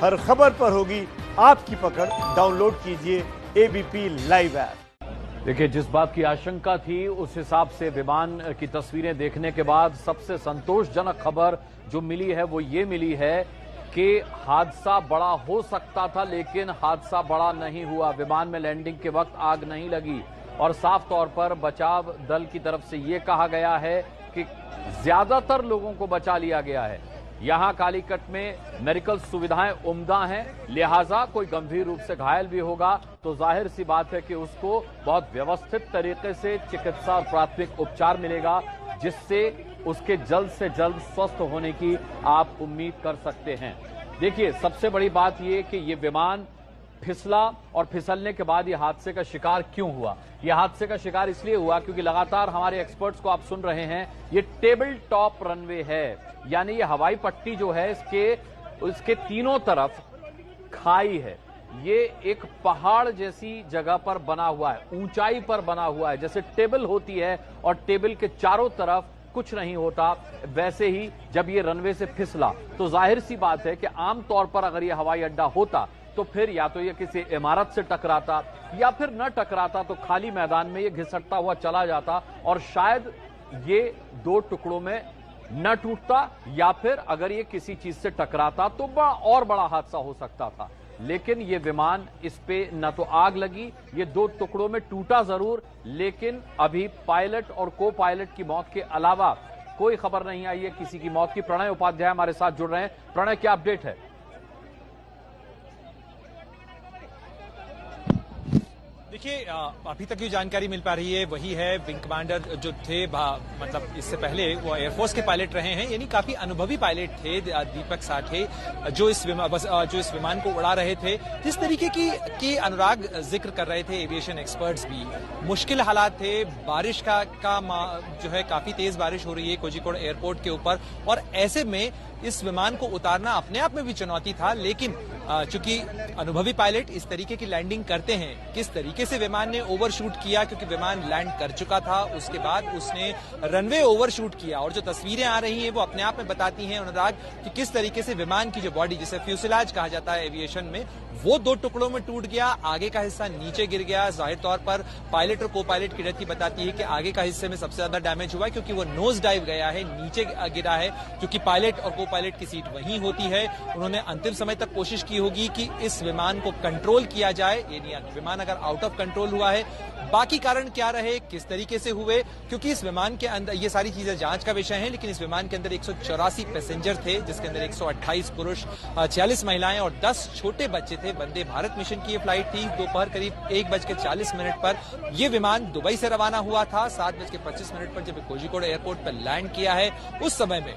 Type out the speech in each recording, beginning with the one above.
हर खबर पर होगी आपकी पकड़। डाउनलोड कीजिए एबीपी लाइव ऐप। देखिए, जिस बात की आशंका थी उस हिसाब से विमान की तस्वीरें देखने के बाद सबसे संतोषजनक खबर जो मिली है वो ये मिली है कि हादसा बड़ा हो सकता था, लेकिन हादसा बड़ा नहीं हुआ। विमान में लैंडिंग के वक्त आग नहीं लगी और साफ तौर पर बचाव दल की तरफ से ये कहा गया है कि ज्यादातर लोगों को बचा लिया गया है। यहां कालीकट में मेडिकल सुविधाएं उम्दा हैं, लिहाजा कोई गंभीर रूप से घायल भी होगा तो जाहिर सी बात है कि उसको बहुत व्यवस्थित तरीके से चिकित्सा और प्राथमिक उपचार मिलेगा, जिससे उसके जल्द से जल्द स्वस्थ होने की आप उम्मीद कर सकते हैं। देखिए, सबसे बड़ी बात यह कि यह विमान फिसला और फिसलने के बाद यह हादसे का शिकार क्यों हुआ। यह हादसे का शिकार इसलिए हुआ क्योंकि लगातार हमारे एक्सपर्ट्स को आप सुन रहे हैं, ये टेबल टॉप रनवे है, यानी ये हवाई पट्टी जो है इसके तीनों तरफ खाई है। ये एक पहाड़ जैसी जगह पर बना हुआ है, ऊंचाई पर बना हुआ है। जैसे टेबल होती है और टेबल के चारों तरफ कुछ नहीं होता, वैसे ही जब ये रनवे से फिसला तो जाहिर सी बात है कि आमतौर पर अगर ये हवाई अड्डा होता तो फिर या तो ये किसी इमारत से टकराता या फिर न टकराता तो खाली मैदान में ये घिसटता हुआ चला जाता और शायद ये दो टुकड़ों में न टूटता, या फिर अगर ये किसी चीज से टकराता तो बड़ा हादसा हो सकता था। लेकिन ये विमान, इस पे न तो आग लगी, ये दो टुकड़ों में टूटा जरूर, लेकिन अभी पायलट और को पायलट की मौत के अलावा कोई खबर नहीं आई है किसी की मौत की। प्रणय उपाध्याय हमारे साथ जुड़ रहे हैं। प्रणय, क्या अपडेट है? देखिए, अभी तक जो जानकारी मिल पा रही है वही है, विंग कमांडर जो थे, मतलब इससे पहले वो एयरफोर्स के पायलट रहे हैं, यानी काफी अनुभवी पायलट थे दीपक साठे, जो इस विमान को उड़ा रहे थे। जिस तरीके की अनुराग जिक्र कर रहे थे एविएशन एक्सपर्ट्स भी, मुश्किल हालात थे, बारिश का जो है काफी तेज बारिश हो रही है कोझिकोड एयरपोर्ट के ऊपर, और ऐसे में इस विमान को उतारना अपने आप में भी चुनौती था। लेकिन चूंकि अनुभवी पायलट इस तरीके की लैंडिंग करते हैं, किस तरीके से विमान ने ओवरशूट किया, क्योंकि विमान लैंड कर चुका था, उसके बाद उसने रनवे ओवरशूट किया, और जो तस्वीरें आ रही हैं वो अपने आप में बताती हैं अनुराग कि किस तरीके से विमान की जो बॉडी, जिसे फ्यूसिलाज कहा जाता है एविएशन में, वो दो टुकड़ों में टूट गया, आगे का हिस्सा नीचे गिर गया। जाहिर तौर पर पायलट और को पायलट की डेथ बताती है कि आगे का हिस्से में सबसे ज्यादा डैमेज हुआ है, क्योंकि वो नोज डाइव गया है, नीचे गिरा है, क्योंकि पायलट और को पायलट की सीट वहीं होती है। उन्होंने अंतिम समय तक कोशिश की होगी कि इस विमान को कंट्रोल किया जाए, यानी विमान अगर आउट ऑफ कंट्रोल हुआ है, बाकी कारण क्या रहे, किस तरीके से हुए, क्योंकि इस विमान के अंदर ये सारी चीजें जांच का विषय है। लेकिन इस विमान के अंदर 184 पैसेंजर थे, जिसके अंदर 128 पुरुष, 46 महिलाएं और 10 छोटे बच्चे थे। वंदे भारत मिशन की ये फ्लाइट थी। दोपहर करीब 1:40 पर यह विमान दुबई से रवाना हुआ था। 7:25 पर जब कोझिकोड एयरपोर्ट पर लैंड किया है, उस समय में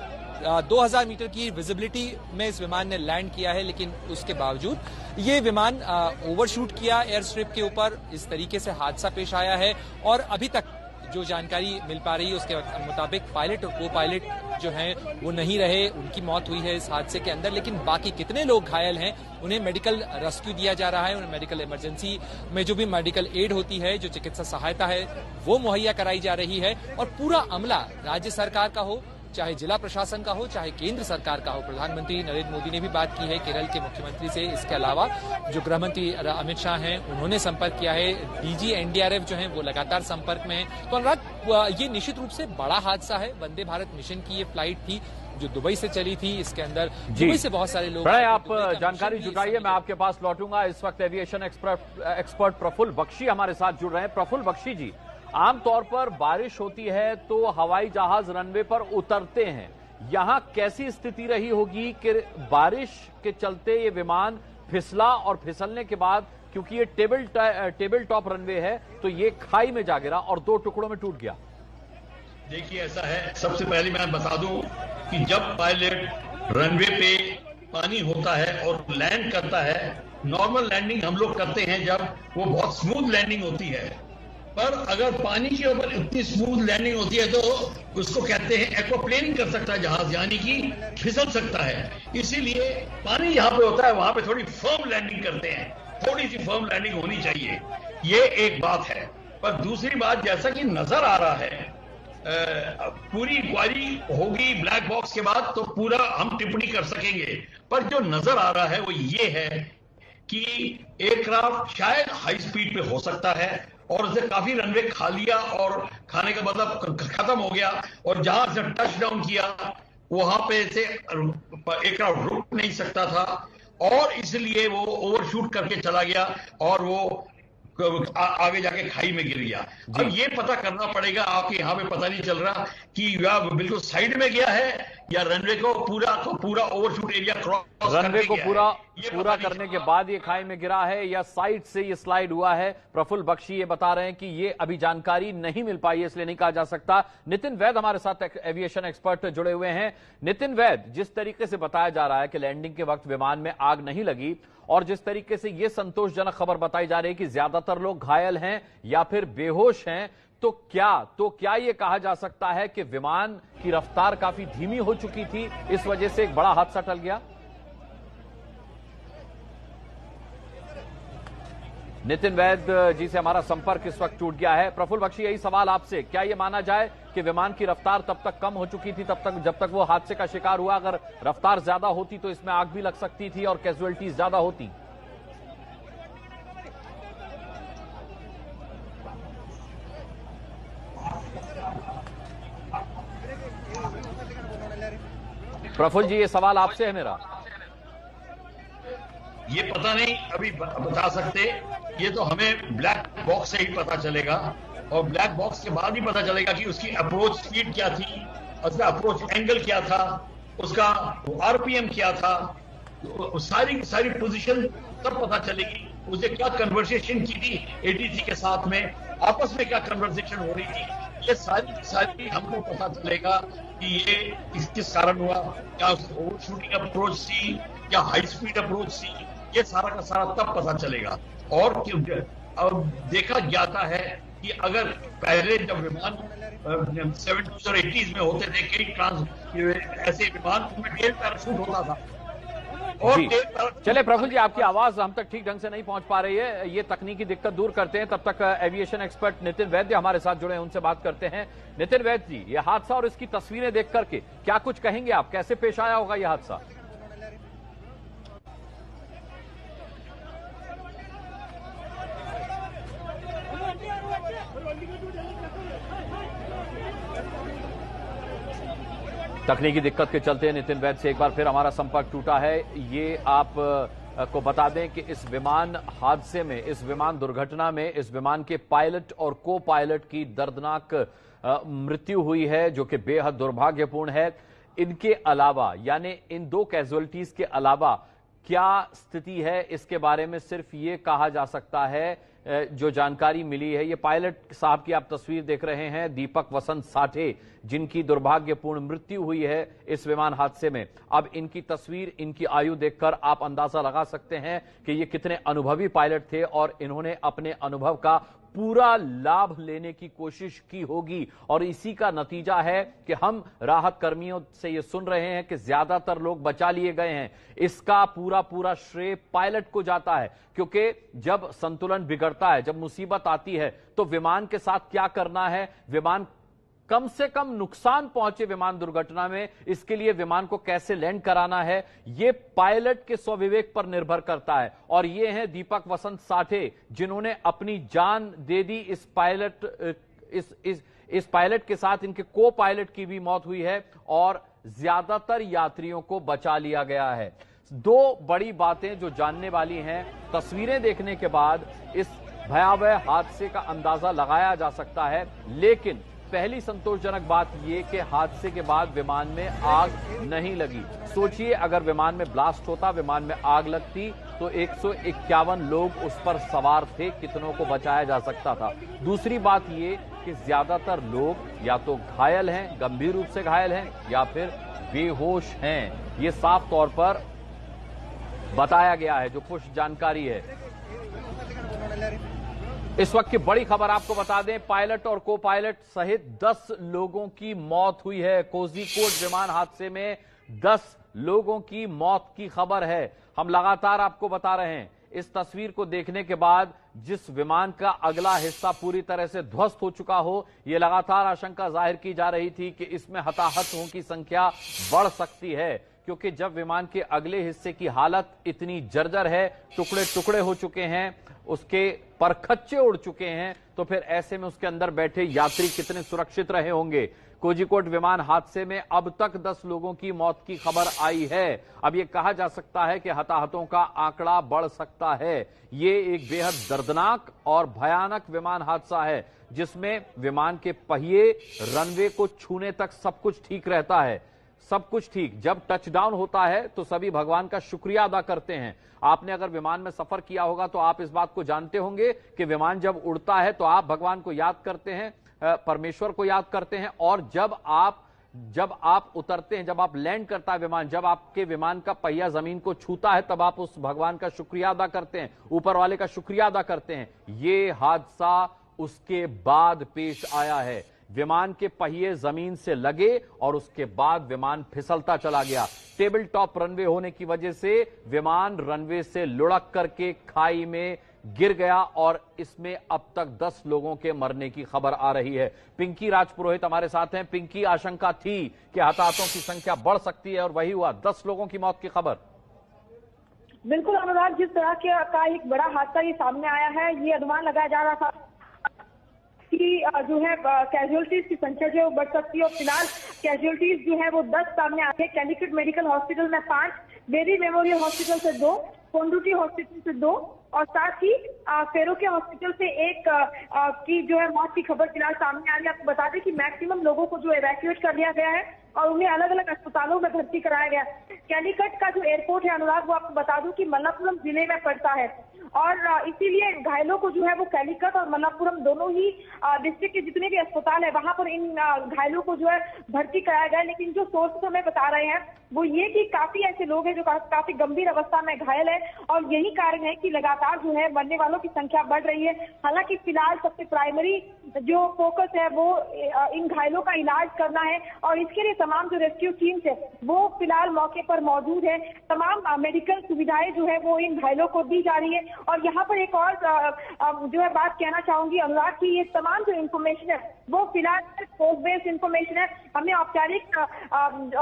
2000 मीटर की विजिबिलिटी में इस विमान ने लैंड किया है। लेकिन उसके बावजूद ये विमान ओवरशूट किया एयर स्ट्रिप के ऊपर, इस तरीके से हादसा पेश आया है। और अभी तक जो जानकारी मिल पा रही है उसके मुताबिक पायलट और को पायलट जो हैं वो नहीं रहे, उनकी मौत हुई है इस हादसे के अंदर। लेकिन बाकी कितने लोग घायल हैं, उन्हें मेडिकल रेस्क्यू दिया जा रहा है, उन्हें मेडिकल इमरजेंसी में जो भी मेडिकल एड होती है, जो चिकित्सा सहायता है, वो मुहैया कराई जा रही है। और पूरा अमला राज्य सरकार का हो, चाहे जिला प्रशासन का हो, चाहे केंद्र सरकार का हो। प्रधानमंत्री नरेंद्र मोदी ने भी बात की है केरल के मुख्यमंत्री से। इसके अलावा जो गृह मंत्री अमित शाह हैं, उन्होंने संपर्क किया है। डीजी एनडीआरएफ जो हैं वो लगातार संपर्क में हैं। तो अनुराग, ये निश्चित रूप से बड़ा हादसा है। वंदे भारत मिशन की ये फ्लाइट थी जो दुबई से चली थी, इसके अंदर दुबई से बहुत सारे लोग। आप जानकारी जुटाइए, मैं आपके पास लौटूंगा। इस वक्त एविएशन एक्सपर्ट प्रफुल्ल बख्शी हमारे साथ जुड़ रहे हैं। प्रफुल्ल बख्शी जी, आमतौर पर बारिश होती है तो हवाई जहाज रनवे पर उतरते हैं, यहां कैसी स्थिति रही होगी कि बारिश के चलते ये विमान फिसला और फिसलने के बाद, क्योंकि ये टेबल टॉप रनवे है, तो ये खाई में जा गिरा और दो टुकड़ों में टूट गया। देखिए, ऐसा है, सबसे पहले मैं बता दूं कि जब पायलट रनवे पे पानी होता है और लैंड करता है, नॉर्मल लैंडिंग हम लोग करते हैं जब वो बहुत स्मूथ लैंडिंग होती है, पर अगर पानी के ऊपर इतनी स्मूथ लैंडिंग होती है तो उसको कहते हैं एक्वाप्लेनिंग कर सकता है जहाज, यानी कि फिसल सकता है। इसीलिए पानी जहां पे होता है वहां पे थोड़ी फर्म लैंडिंग करते हैं, थोड़ी सी फर्म लैंडिंग होनी चाहिए, ये एक बात है। पर दूसरी बात, जैसा कि नजर आ रहा है पूरी इंक्वायरी होगी ब्लैक बॉक्स के बाद तो पूरा हम टिप्पणी कर सकेंगे। पर जो नजर आ रहा है वो ये है कि एयरक्राफ्ट शायद हाई स्पीड पे हो सकता है और उसे काफी रनवे खा लिया और खाने का मतलब खत्म हो गया, और जहां से टच डाउन किया वहां पे से एयरक्राफ्ट रुक नहीं सकता था और इसलिए वो ओवरशूट करके चला गया और वो आगे जाके खाई में गिर गया। अब ये पता करना पड़ेगा, आपके यहाँ पे पता नहीं चल रहा कि या बिल्कुल साइड में गया है या रनवे को पूरा ओवरशूट एरिया क्रॉस रनवे को पूरा करने के बाद ये खाई में गिरा है या साइड से ये स्लाइड हुआ है। प्रफुल्ल बख्शी ये बता रहे हैं कि ये अभी जानकारी नहीं मिल पाई है, इसलिए नहीं कहा जा सकता। नितिन वैद हमारे साथ एविएशन एक्सपर्ट जुड़े हुए हैं। नितिन वैद, जिस तरीके से बताया जा रहा है कि लैंडिंग के वक्त विमान में आग नहीं लगी और जिस तरीके से यह संतोषजनक खबर बताई जा रही है कि ज्यादातर लोग घायल हैं या फिर बेहोश हैं, तो क्या यह कहा जा सकता है कि विमान की रफ्तार काफी धीमी हो चुकी थी, इस वजह से एक बड़ा हादसा टल गया? नितिन वैद जी से हमारा संपर्क इस वक्त टूट गया है। प्रफुल्ल बख्शी, यही सवाल आपसे, क्या यह माना जाए कि विमान की रफ्तार तब तक कम हो चुकी थी जब तक वो हादसे का शिकार हुआ? अगर रफ्तार ज्यादा होती तो इसमें आग भी लग सकती थी और कैजुअल्टीज ज्यादा होती? प्रफुल्ल जी, ये सवाल आपसे है मेरा। ये पता नहीं अभी बता सकते, ये तो हमें ब्लैक बॉक्स से ही पता चलेगा और ब्लैक बॉक्स के बाद ही पता चलेगा कि उसकी अप्रोच स्पीड क्या थी, उसका अप्रोच एंगल क्या था, उसका आरपीएम क्या था, तो सारी पोजीशन तब पता चलेगी। उसे क्या कन्वर्सेशन की थी एटीसी के साथ में, आपस में क्या कन्वर्सेशन हो रही थी, ये सारी हमको पता चलेगा कि ये किस कारण हुआ, क्या ओवर शूटिंग अप्रोच थी, क्या हाई स्पीड अप्रोच थी, ये सारा का सारा तब पता चलेगा। और अब देखा जाता है कि अगर पहले जब विमान 70s और 80s में होते थे कई ऐसे विमान उनमें टेल पैराशूट होता था। और चले प्रफुल्ल जी, आपकी आवाज हम तक ठीक ढंग से नहीं पहुंच पा रही है, ये तकनीकी दिक्कत दूर करते हैं। तब तक एविएशन एक्सपर्ट नितिन वैद्य हमारे साथ जुड़े हैं, उनसे बात करते हैं। नितिन वैद्य जी, ये हादसा और इसकी तस्वीरें देख करके क्या कुछ कहेंगे आप, कैसे पेश आया होगा यह हादसा? तकनीकी दिक्कत के चलते नितिन वैद्य से एक बार फिर हमारा संपर्क टूटा है। ये आप को बता दें कि इस विमान हादसे में, इस विमान दुर्घटना में इस विमान के पायलट और को पायलट की दर्दनाक मृत्यु हुई है, जो कि बेहद दुर्भाग्यपूर्ण है। इनके अलावा, यानी इन दो कैजुअल्टीज के अलावा क्या स्थिति है, इसके बारे में सिर्फ ये कहा जा सकता है, जो जानकारी मिली है, ये पायलट साहब की आप तस्वीर देख रहे हैं, दीपक वसंत साठे, जिनकी दुर्भाग्यपूर्ण मृत्यु हुई है इस विमान हादसे में। अब इनकी तस्वीर, इनकी आयु देखकर आप अंदाजा लगा सकते हैं कि ये कितने अनुभवी पायलट थे और इन्होंने अपने अनुभव का पूरा लाभ लेने की कोशिश की होगी। और इसी का नतीजा है कि हम राहत कर्मियों से ये सुन रहे हैं कि ज्यादातर लोग बचा लिए गए हैं। इसका पूरा श्रेय पायलट को जाता है, क्योंकि जब संतुलन बिगड़ता है, जब मुसीबत आती है, तो विमान के साथ क्या करना है, विमान कम से कम नुकसान पहुंचे विमान दुर्घटना में, इसके लिए विमान को कैसे लैंड कराना है, यह पायलट के स्वविवेक पर निर्भर करता है। और ये हैं दीपक वसंत साठे, जिन्होंने अपनी जान दे दी। इस पायलट के साथ इनके को पायलट की भी मौत हुई है और ज्यादातर यात्रियों को बचा लिया गया है। दो बड़ी बातें जो जानने वाली हैं, तस्वीरें देखने के बाद इस भयावह हादसे का अंदाजा लगाया जा सकता है, लेकिन पहली संतोषजनक बात यह कि हादसे के बाद विमान में आग नहीं लगी। सोचिए, अगर विमान में ब्लास्ट होता, विमान में आग लगती, तो 151 लोग उस पर सवार थे, कितनों को बचाया जा सकता था। दूसरी बात यह कि ज्यादातर लोग या तो घायल हैं, गंभीर रूप से घायल हैं, या फिर बेहोश हैं। ये साफ तौर पर बताया गया है, जो पुष्ट जानकारी है। इस वक्त की बड़ी खबर आपको बता दें, पायलट और को पायलट सहित 10 लोगों की मौत हुई है। कोझिकोड विमान हादसे में 10 लोगों की मौत की खबर है। हम लगातार आपको बता रहे हैं, इस तस्वीर को देखने के बाद जिस विमान का अगला हिस्सा पूरी तरह से ध्वस्त हो चुका हो, यह लगातार आशंका जाहिर की जा रही थी कि इसमें हताहतों की संख्या बढ़ सकती है, क्योंकि जब विमान के अगले हिस्से की हालत इतनी जर्जर है, टुकड़े टुकड़े हो चुके हैं, उसके परखच्चे उड़ चुके हैं, तो फिर ऐसे में उसके अंदर बैठे यात्री कितने सुरक्षित रहे होंगे। कोझिकोड विमान हादसे में अब तक 10 लोगों की मौत की खबर आई है। अब यह कहा जा सकता है कि हताहतों का आंकड़ा बढ़ सकता है। ये एक बेहद दर्दनाक और भयानक विमान हादसा है, जिसमें विमान के पहिए रनवे को छूने तक सब कुछ ठीक रहता है, सब कुछ ठीक। जब टचडाउन होता है तो सभी भगवान का शुक्रिया अदा करते हैं। आपने अगर विमान में सफर किया होगा तो आप इस बात को जानते होंगे कि विमान जब उड़ता है तो आप भगवान को याद करते हैं, परमेश्वर को याद करते हैं, और जब आप उतरते हैं, जब आप लैंड करता है विमान, जब आपके विमान का पहिया जमीन को छूता है, तब आप उस भगवान का शुक्रिया अदा करते हैं, ऊपर वाले का शुक्रिया अदा करते हैं। ये हादसा उसके बाद पेश आया है। विमान के पहिए जमीन से लगे और उसके बाद विमान फिसलता चला गया। टेबल टॉप रनवे होने की वजह से विमान रनवे से लुढ़क करके खाई में गिर गया और इसमें अब तक 10 लोगों के मरने की खबर आ रही है। पिंकी राजपुरोहित हमारे साथ हैं। पिंकी, आशंका थी कि हताहतों की संख्या बढ़ सकती है और वही हुआ, 10 लोगों की मौत की खबर। बिल्कुल अनुराग, जिस तरह का एक बड़ा हादसा ये सामने आया है, ये अनुमान लगाया जा रहा था कि जो है कैजुअलिटीज की संख्या जो है वो बढ़ सकती है, और फिलहाल कैजुअलिटीज जो है वो 10 सामने आते हैं। कैलिकट मेडिकल हॉस्पिटल में 5, बेरी मेमोरियल हॉस्पिटल से 2, कोंडुटी हॉस्पिटल से 2 और साथ ही फेरो के हॉस्पिटल से 1 की जो है मौत की खबर फिलहाल सामने आ रही है। आपको बता दें कि मैक्सिमम लोगों को जो इवैक्यूएट कर लिया गया है और उन्हें अलग अलग अस्पतालों में भर्ती कराया गया। कैलिकट का जो एयरपोर्ट है अनुराग, वो आपको बता दूं कि मलप्पुरम जिले में पड़ता है, और इसीलिए घायलों को जो है वो कैलिकट और मलप्पुरम दोनों ही डिस्ट्रिक्ट के जितने भी अस्पताल है वहां पर इन घायलों को जो है भर्ती कराया गया। लेकिन जो सोर्स हमें बता रहे हैं वो ये कि काफी ऐसे लोग हैं जो काफी गंभीर अवस्था में घायल है, और यही कारण है कि लगातार जो है मरने वालों की संख्या बढ़ रही है। हालांकि फिलहाल सबसे प्राइमरी जो फोकस है वो इन घायलों का इलाज करना है, और इसके लिए तमाम जो रेस्क्यू टीम्स है वो फिलहाल मौके पर मौजूद है। तमाम मेडिकल सुविधाएं जो है वो इन घायलों को दी जा रही है। और यहाँ पर एक और जो है बात कहना चाहूंगी अनुराग की, ये तमाम जो इन्फॉर्मेशन है वो फिलहाल पोस्ट बेस्ड इन्फॉर्मेशन है। हमें औपचारिक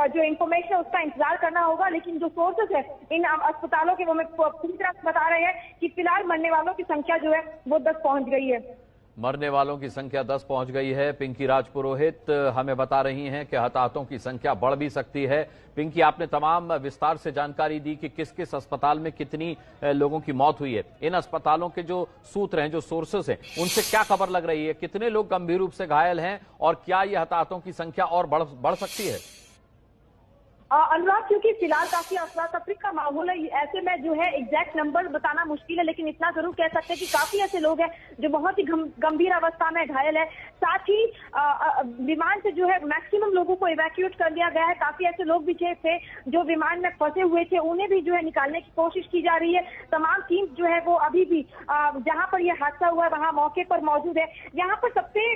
जो इन्फॉर्मेशन है उसका इंतजार करना होगा, लेकिन जो सोर्सेस है इन अस्पतालों के वो हमें पूरी तरह से बता रहे हैं कि फिलहाल मरने वालों की संख्या जो है वो 10 पहुंच गई है। मरने वालों की संख्या 10 पहुंच गई है। पिंकी राजपुरोहित हमें बता रही हैं कि हताहतों की संख्या बढ़ भी सकती है। पिंकी, आपने तमाम विस्तार से जानकारी दी कि किस किस अस्पताल में कितनी लोगों की मौत हुई है। इन अस्पतालों के जो सूत्र हैं, जो सोर्सेस हैं, उनसे क्या खबर लग रही है? कितने लोग गंभीर रूप से घायल हैं और क्या यह हताहतों की संख्या और बढ़ सकती है? अनुराग, क्योंकि फिलहाल काफी अफरा तफरी का माहौल है, ऐसे में जो है एग्जैक्ट नंबर बताना मुश्किल है, लेकिन इतना जरूर कह सकते हैं कि काफी ऐसे लोग हैं जो बहुत ही गंभीर अवस्था में घायल है। साथ ही विमान से जो है मैक्सिमम लोगों को इवैक्यूएट कर दिया गया है। काफी ऐसे लोग भी थे जो विमान में फंसे हुए थे, उन्हें भी जो है निकालने की कोशिश की जा रही है। तमाम टीम जो है वो अभी भी जहां पर यह हादसा हुआ है वहां मौके पर मौजूद है। यहाँ पर सबसे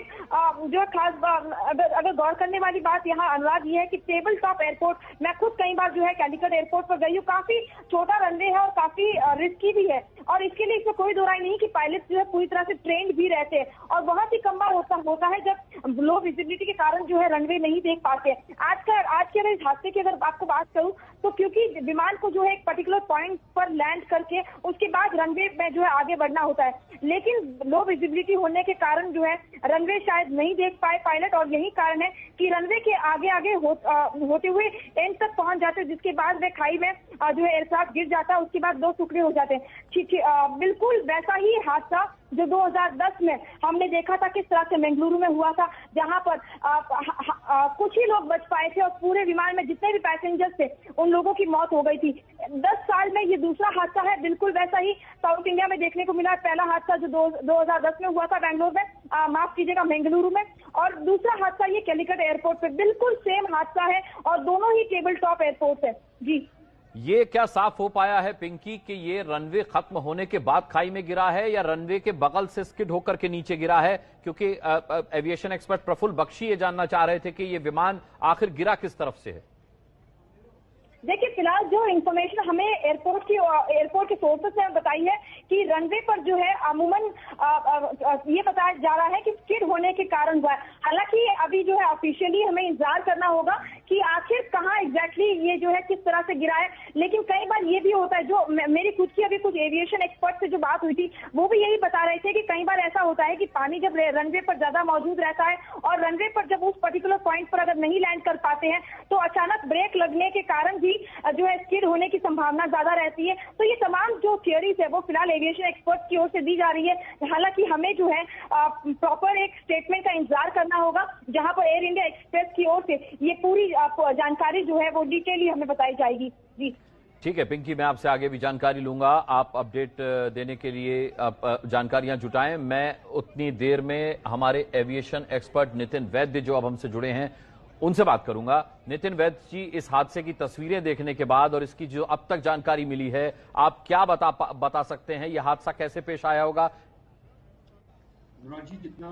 जो खास अगर गौर करने वाली बात यहाँ अनुराग ये है कि टेबल टॉप एयरपोर्ट, मैं खुद कई बार जो है कैलिकट एयरपोर्ट पर गई हूँ, काफी छोटा रनवे है और काफी रिस्की भी है, और इसके लिए इसमें कोई दो राय नहीं कि पायलट जो है पूरी तरह से ट्रेंड भी रहते हैं, और बहुत ही कम बार होता है जब लो विजिबिलिटी के कारण जो है रनवे नहीं देख पाते। आज के अगर इस हादसे की अगर आपको बात करूं तो क्योंकि विमान को जो है एक पर्टिकुलर पॉइंट पर लैंड करके उसके बाद रनवे में जो है आगे बढ़ना होता है, लेकिन लो विजिबिलिटी होने के कारण जो है रनवे शायद नहीं देख पाए पायलट, और यही कारण है कि रनवे के आगे होते हुए एंड तक पहुंच जाते हैं, जिसके बाद वे खाई में जो है एयरक्राफ्ट गिर जाता है, उसके बाद 2 टुकड़े हो जाते हैं। बिल्कुल वैसा ही हादसा जो 2010 में हमने देखा था किस तरह से बेंगलुरु में हुआ था, जहां पर कुछ ही लोग बच पाए थे और पूरे विमान में जितने भी पैसेंजर्स थे उन लोगों की मौत हो गई थी। 10 साल में ये दूसरा हादसा है। बिल्कुल वैसा ही साउथ इंडिया में देखने को मिला। पहला हादसा जो 2010 में हुआ था बेंगलोर में, माफ कीजिएगा बेंगलुरु में, और दूसरा हादसा ये कैलिकट एयरपोर्ट पे बिल्कुल सेम हादसा है, और दोनों ही टेबल टॉप एयरपोर्ट है। जी, ये क्या साफ हो पाया है पिंकी कि ये रनवे खत्म होने के बाद खाई में गिरा है या रनवे के बगल से स्किड होकर के नीचे गिरा है? क्योंकि एविएशन एक्सपर्ट प्रफुल्ल बख्शी ये जानना चाह रहे थे कि ये विमान आखिर गिरा किस तरफ से है। देखिए फिलहाल जो इन्फॉर्मेशन हमें एयरपोर्ट के सोर्सेस ने बताई है कि रनवे पर जो है अमूमन ये बताया जा रहा है कि स्किड होने के कारण हुआ है। हालांकि अभी जो है ऑफिशियली हमें इंतजार करना होगा कि आखिर कहाँ एग्जैक्टली ये जो है किस तरह से गिरा है। लेकिन कई बार ये भी होता है, जो मेरी खुद की अभी कुछ एविएशन एक्सपर्ट से जो बात हुई थी वो भी यही बता रहे थे कि कई बार ऐसा होता है कि पानी जब रनवे पर ज्यादा मौजूद रहता है और रनवे पर जब उस पर्टिकुलर पॉइंट पर अगर नहीं लैंड कर पाते हैं तो अचानक ब्रेक लगने के कारण भी जो है स्किड होने की संभावना ज्यादा रहती है। तो ये तमाम जो थियरीज है वो फिलहाल एविएशन एक्सपर्ट्स की ओर से दी जा रही है। हालांकि हमें जो है प्रॉपर एक स्टेटमेंट का इंतजार करना होगा जहां पर एयर इंडिया एक्सप्रेस की ओर से ये पूरी जानकारी जो है वो डिटेली हमें बताई जाएगी। जी ठीक है पिंकी, मैं आपसे आगे भी जानकारी लूंगा। आप अपडेट देने के लिए जानकारियां जुटाएं। मैं उतनी देर में हमारे एविएशन एक्सपर्ट नितिन वैद्य जो अब हमसे जुड़े हैं उनसे बात करूंगा। नितिन वैद्य जी, इस हादसे की तस्वीरें देखने के बाद और इसकी जो अब तक जानकारी मिली है, आप क्या बता सकते हैं? यह हादसा कैसे पेश आया होगा? अनुराग जी, जितना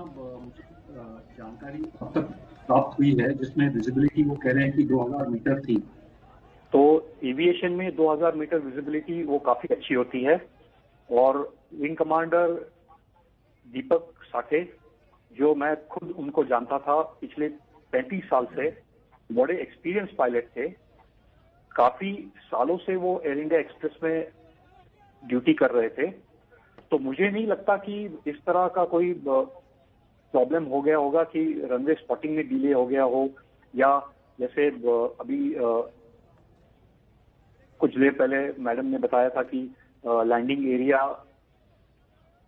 जानकारी अब तक प्राप्त हुई है, जिसमें विजिबिलिटी वो कह रहे हैं कि 2000 मीटर थी, तो एविएशन में 2000 मीटर विजिबिलिटी वो काफी अच्छी होती है। और विंग कमांडर दीपक साठे, जो मैं खुद उनको जानता था पिछले 35 साल से, बड़े एक्सपीरियंस पायलट थे। काफी सालों से वो एयर इंडिया एक्सप्रेस में ड्यूटी कर रहे थे। तो मुझे नहीं लगता कि इस तरह का कोई प्रॉब्लम हो गया होगा कि रनवे स्पॉटिंग में डिले हो गया हो, या जैसे अभी कुछ देर पहले मैडम ने बताया था कि लैंडिंग एरिया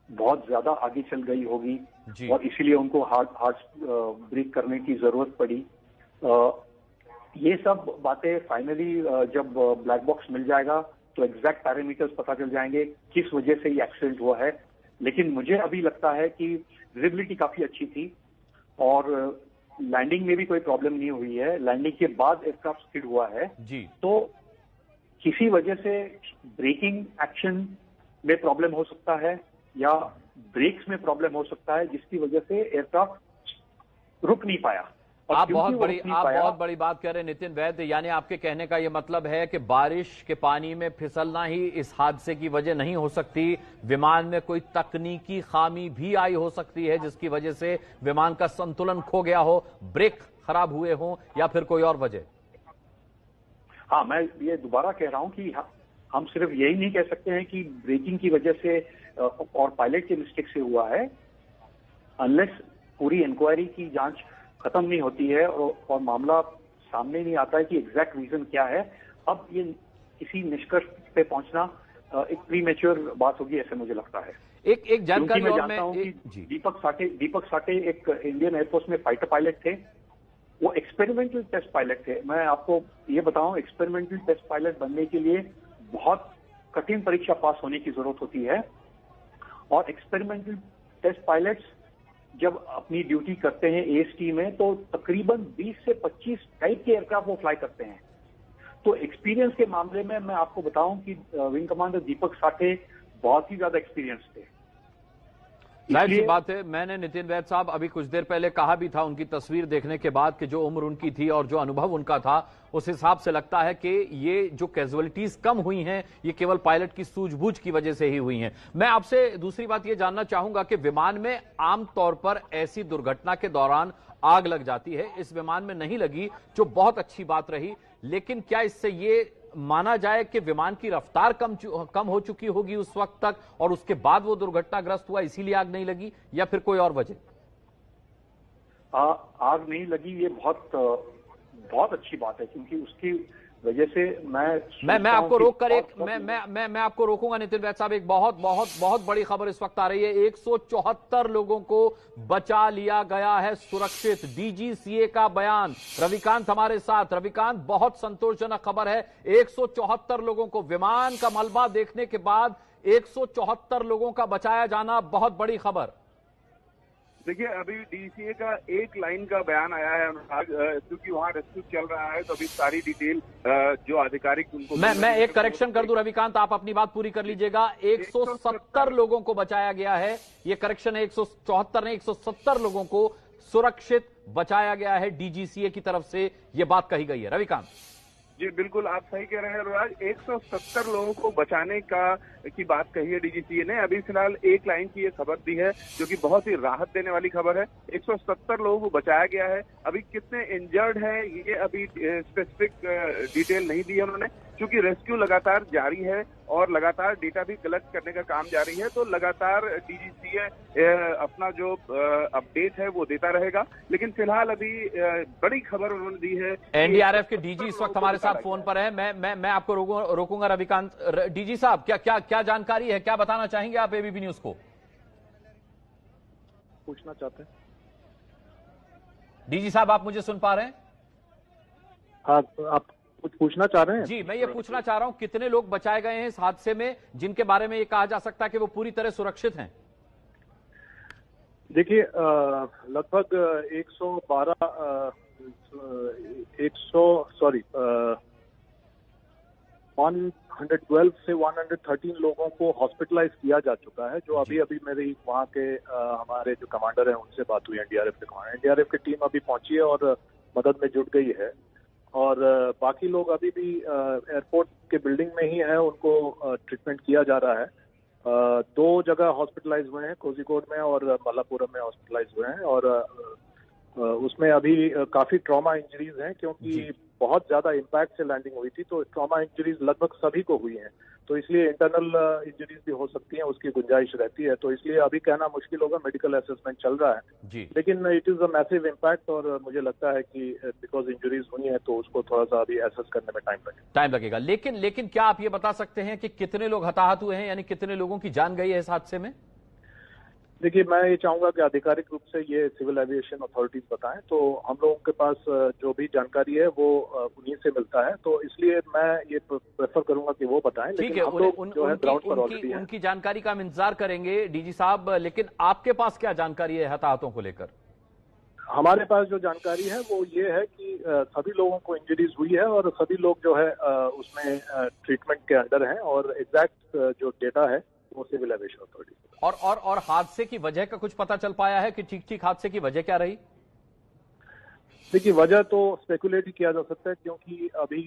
बहुत ज्यादा आगे चल गई होगी और इसीलिए उनको हार्ड ब्रेक करने की जरूरत पड़ी। ये सब बातें फाइनली जब ब्लैक बॉक्स मिल जाएगा तो एग्जैक्ट पैरामीटर्स पता चल जाएंगे किस वजह से ये एक्सीडेंट हुआ है। लेकिन मुझे अभी लगता है कि विजिबिलिटी काफी अच्छी थी और लैंडिंग में भी कोई प्रॉब्लम नहीं हुई है। लैंडिंग के बाद एयरक्राफ्ट स्किड हुआ है जी, तो किसी वजह से ब्रेकिंग एक्शन में प्रॉब्लम हो सकता है या ब्रेक्स में प्रॉब्लम हो सकता है, जिसकी वजह से एयरक्राफ्ट रुक नहीं पाया। आप बहुत बड़ी बात कह रहे हैं नितिन वैद्य, यानी आपके कहने का यह मतलब है कि बारिश के पानी में फिसलना ही इस हादसे की वजह नहीं हो सकती, विमान में कोई तकनीकी खामी भी आई हो सकती है जिसकी वजह से विमान का संतुलन खो गया हो, ब्रेक खराब हुए हो, या फिर कोई और वजह? हाँ, मैं ये दोबारा कह रहा हूं कि हम सिर्फ यही नहीं कह सकते हैं कि ब्रेकिंग की वजह से और पायलट के मिस्टेक से हुआ है, अनलेस पूरी इंक्वायरी की जांच खत्म नहीं होती है और मामला सामने नहीं आता है कि एग्जैक्ट रीजन क्या है। अब ये किसी निष्कर्ष पे पहुंचना एक प्रीमेच्योर बात होगी, ऐसे मुझे लगता है। एक जानकारी मैं जानता हूं कि दीपक साठे एक इंडियन एयरफोर्स में फाइटर पायलट थे। वो एक्सपेरिमेंटल टेस्ट पायलट थे। मैं आपको ये बताऊं, एक्सपेरिमेंटल टेस्ट पायलट बनने के लिए बहुत कठिन परीक्षा पास होने की जरूरत होती है और एक्सपेरिमेंटल टेस्ट पायलट्स जब अपनी ड्यूटी करते हैं एएसटी में तो तकरीबन 20 से 25 टाइप के एयरक्राफ्ट वो फ्लाई करते हैं। तो एक्सपीरियंस के मामले में मैं आपको बताऊं कि विंग कमांडर दीपक साठे बहुत ही ज्यादा एक्सपीरियंस थे। जाहिर सी बात है, मैंने नितिन वैद्य साहब अभी कुछ देर पहले कहा भी था उनकी तस्वीर देखने के बाद कि जो उम्र उनकी थी और जो अनुभव उनका था, उस हिसाब से लगता है कि ये जो कैजुअलिटीज कम हुई हैं ये केवल पायलट की सूझबूझ की वजह से ही हुई हैं। मैं आपसे दूसरी बात ये जानना चाहूंगा कि विमान में आमतौर पर ऐसी दुर्घटना के दौरान आग लग जाती है, इस विमान में नहीं लगी, जो बहुत अच्छी बात रही। लेकिन क्या इससे ये माना जाए कि विमान की रफ्तार कम हो चुकी होगी उस वक्त तक और उसके बाद वो दुर्घटनाग्रस्त हुआ, इसीलिए आग नहीं लगी, या फिर कोई और वजह? आग नहीं लगी ये बहुत अच्छी बात है, क्योंकि उसकी वजह से मैं आपको रोककर मैं आपको रोकूंगा नितिन वैद्य साहब। एक बहुत बड़ी खबर इस वक्त आ रही है। 174 लोगों को बचा लिया गया है सुरक्षित, डीजीसीए का बयान। रविकांत हमारे साथ। रविकांत, बहुत संतोषजनक खबर है। 174 लोगों को, विमान का मलबा देखने के बाद 174 लोगों का बचाया जाना बहुत बड़ी खबर। देखिए, अभी डीजीसीए का एक लाइन का बयान आया है अनुराग, क्योंकि वहाँ रेस्क्यू चल रहा है, तो अभी सारी डिटेल जो आधिकारिक उनको मैं एक करेक्शन कर दूं रविकांत, आप अपनी बात पूरी कर लीजिएगा। 170 लोगों को बचाया गया है, ये करेक्शन है, 174 नहीं 170 लोगों को सुरक्षित बचाया गया है, डीजीसीए की तरफ से ये बात कही गई है। रविकांत, जी बिल्कुल, आप सही कह रहे हैं अनुराग। 170 लोगों को बचाने की बात कही है डीजीसीए ने। अभी फिलहाल एक लाइन की ये खबर दी है जो कि बहुत ही राहत देने वाली खबर है। 170 लोगों को बचाया गया है। अभी कितने इंजर्ड हैं ये अभी स्पेसिफिक डिटेल नहीं दी है उन्होंने, क्योंकि रेस्क्यू लगातार जारी है और लगातार डेटा भी कलेक्ट करने का काम जारी है। तो लगातार डीजीसीए अपना जो अपडेट है वो देता रहेगा। लेकिन फिलहाल अभी बड़ी खबर उन्होंने दी है। एनडीआरएफ के डीजी इस वक्त हमारे साथ फोन पर है। मैं आपको रोकूंगा रविकांत। डीजी साहब, क्या जानकारी है, क्या बताना चाहेंगे आप एबीपी न्यूज को? पूछना चाहते हैं डीजी साहब, आप मुझे सुन पा रहे हैं? हाँ, आप कुछ पूछना चाह रहे हैं? जी, मैं ये पूछना चाह रहा हूं कितने लोग बचाए गए हैं इस हादसे में, जिनके बारे में ये कहा जा सकता है कि वो पूरी तरह सुरक्षित हैं? देखिए, लगभग 112 से 113 लोगों को हॉस्पिटलाइज किया जा चुका है। जो अभी मेरी वहाँ के हमारे जो कमांडर हैं उनसे बात हुई, एनडीआरएफ के कमांडर। एनडीआरएफ की टीम अभी पहुंची है और मदद में जुट गई है। और बाकी लोग अभी भी एयरपोर्ट के बिल्डिंग में ही है, उनको ट्रीटमेंट किया जा रहा है। 2 जगह हॉस्पिटलाइज हुए हैं, कोझिकोड में और मल्लापुरम में हॉस्पिटलाइज हुए हैं। और उसमें अभी काफी ट्रॉमा इंजरीज हैं, क्योंकि बहुत ज्यादा इम्पैक्ट से लैंडिंग हुई थी। तो ट्रॉमा इंजरीज लगभग सभी को हुई हैं, तो इसलिए इंटरनल इंजरीज भी हो सकती हैं, उसकी गुंजाइश रहती है। तो इसलिए अभी कहना मुश्किल होगा, मेडिकल असेसमेंट चल रहा है जी। लेकिन it is a massive impact और मुझे लगता है कि बिकॉज इंजरीज हुई है तो उसको थोड़ा सा अभी एसेस करने में टाइम लगेगा। लेकिन क्या आप ये बता सकते हैं कि कितने लोग हताहत हुए हैं, यानी कितने लोगों की जान गई है इस हादसे में? देखिए, मैं ये चाहूंगा कि आधिकारिक रूप से ये सिविल एविएशन अथॉरिटीज बताएं। तो हम लोगों के पास जो भी जानकारी है वो उन्हीं से मिलता है, तो इसलिए मैं ये प्रेफर करूंगा कि वो बताएं। ठीक है, उनकी जानकारी का हम इंतजार करेंगे डीजी साहब। लेकिन आपके पास क्या जानकारी है हताहतों को लेकर? हमारे पास जो जानकारी है वो ये है कि सभी लोगों को इंजरीज हुई है और सभी लोग जो है उसमें ट्रीटमेंट के अंडर हैं। और एग्जैक्ट जो डेटा है वो सिविल एविएशन अथॉरिटी। और हादसे की वजह का कुछ पता चल पाया है कि ठीक हादसे की वजह क्या रही? देखिए, वजह तो स्पेकुलेट ही किया जा सकता है, क्योंकि अभी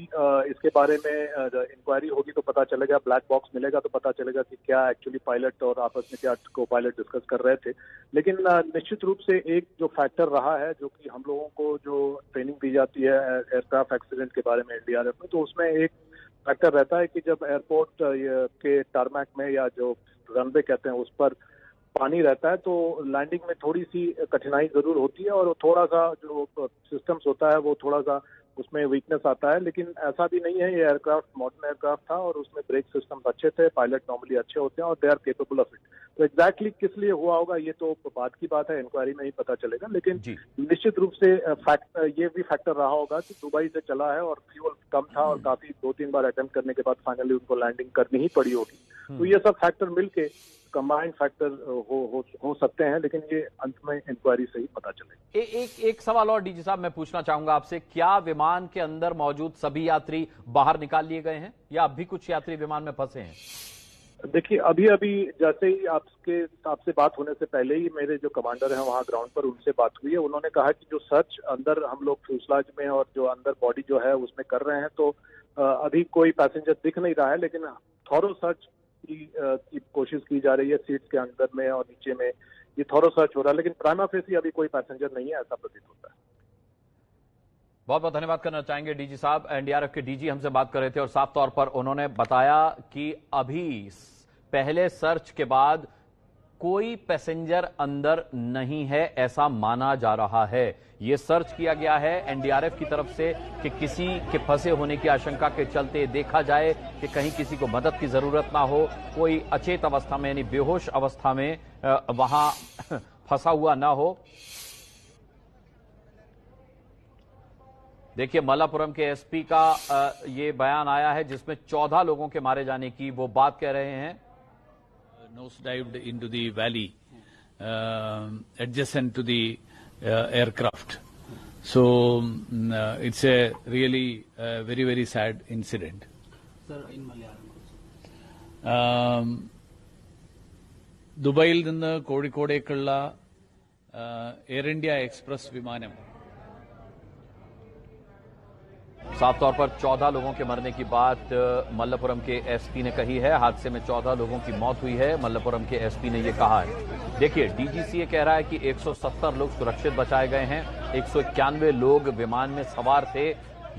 इसके बारे में इंक्वायरी होगी तो पता चलेगा, ब्लैक बॉक्स मिलेगा तो पता चलेगा कि क्या एक्चुअली पायलट और आपस में क्या को पायलट डिस्कस कर रहे थे। लेकिन निश्चित रूप से एक जो फैक्टर रहा है, जो कि हम लोगों को जो ट्रेनिंग दी जाती है एयरक्राफ्ट एक्सीडेंट के बारे में एनडीआरएफ में, तो उसमें एक फैक्टर रहता है कि जब एयरपोर्ट के टारमैक में या जो रनवे कहते हैं उस पर पानी रहता है तो लैंडिंग में थोड़ी सी कठिनाई जरूर होती है और थोड़ा सा जो सिस्टम्स होता है वो थोड़ा सा उसमें वीकनेस आता है। लेकिन ऐसा भी नहीं है, ये एयरक्राफ्ट मॉडर्न एयरक्राफ्ट था और उसमें ब्रेक सिस्टम्स अच्छे थे, पायलट नॉर्मली अच्छे होते हैं और they are capable of it. तो एग्जैक्टली किस लिए हुआ होगा ये तो बात की बात है, इंक्वायरी में ही पता चलेगा। लेकिन निश्चित रूप से ये भी फैक्टर रहा होगा कि दुबई से चला है और फ्यूल कम था और काफी 2-3 बार अटेम्प्ट करने के बाद फाइनली उनको लैंडिंग करनी ही पड़ी होगी। तो ये सब फैक्टर मिलके कंबाइंड फैक्टर हो सकते हैं, लेकिन ये अंत में इंक्वायरी से ही पता चलेगा। एक सवाल और डीजी साहब मैं पूछना चाहूंगा आपसे, क्या विमान के अंदर मौजूद सभी यात्री बाहर निकाल लिए गए हैं या अब भी कुछ यात्री विमान में फंसे हैं? देखिए, अभी जैसे ही आपसे बात होने से पहले ही मेरे जो कमांडर हैं वहाँ ग्राउंड पर, उनसे बात हुई है। उन्होंने कहा कि जो सर्च अंदर हम लोग फ्यूसलाज में और जो अंदर बॉडी जो है उसमें कर रहे हैं, तो अभी कोई पैसेंजर दिख नहीं रहा है, लेकिन थॉरो सर्च की कोशिश की जा रही है। सीट्स के अंदर में और नीचे में ये थॉरो सर्च हो रहा है, लेकिन प्राइमा फेसी अभी कोई पैसेंजर नहीं है, ऐसा प्रतीत होता है। बहुत बहुत धन्यवाद करना चाहेंगे डीजी साहब। एनडीआरएफ के डीजी हमसे बात कर रहे थे और साफ तौर पर उन्होंने बताया कि अभी पहले सर्च के बाद कोई पैसेंजर अंदर नहीं है, ऐसा माना जा रहा है। यह सर्च किया गया है एनडीआरएफ की तरफ से कि किसी के फंसे होने की आशंका के चलते देखा जाए कि कहीं किसी को मदद की जरूरत ना हो, कोई अचेत अवस्था में यानी बेहोश अवस्था में वहां फंसा हुआ ना हो। देखिए, मल्लापुरम के एसपी का ये बयान आया है जिसमें 14 लोगों के मारे जाने की वो बात कह रहे हैं। Nose dived into the valley adjacent to the aircraft. So it's a really very, very sad incident. Sir, in Malayalam. ദുബൈയിൽ നിന്ന് കോഴിക്കോടേക്കുള്ള എയർ ഇന്ത്യ എക്സ്പ്രസ് വിമാനം साफ तौर पर 14 लोगों के मरने की बात मल्लपुरम के एसपी ने कही है। हादसे में 14 लोगों की मौत हुई है, मल्लपुरम के एसपी ने यह कहा है। देखिए, डीजीसीए कह रहा है कि 170 लोग सुरक्षित बचाए गए हैं। 191 लोग विमान में सवार थे,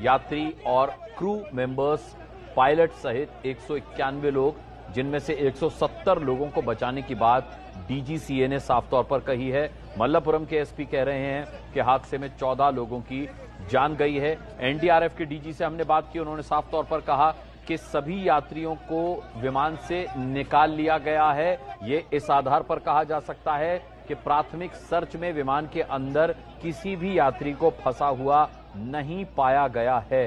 यात्री और क्रू मेंबर्स, पायलट सहित 191 लोग, जिनमें से 170 लोगों को बचाने की बात डीजीसीए ने साफ तौर पर कही है। मल्लपुरम के एसपी कह रहे हैं कि हादसे में 14 लोगों की जान गई है। एनडीआरएफ के डीजी से हमने बात की, उन्होंने साफ तौर पर कहा कि सभी यात्रियों को विमान से निकाल लिया गया है। ये इस आधार पर कहा जा सकता है कि प्राथमिक सर्च में विमान के अंदर किसी भी यात्री को फंसा हुआ नहीं पाया गया है।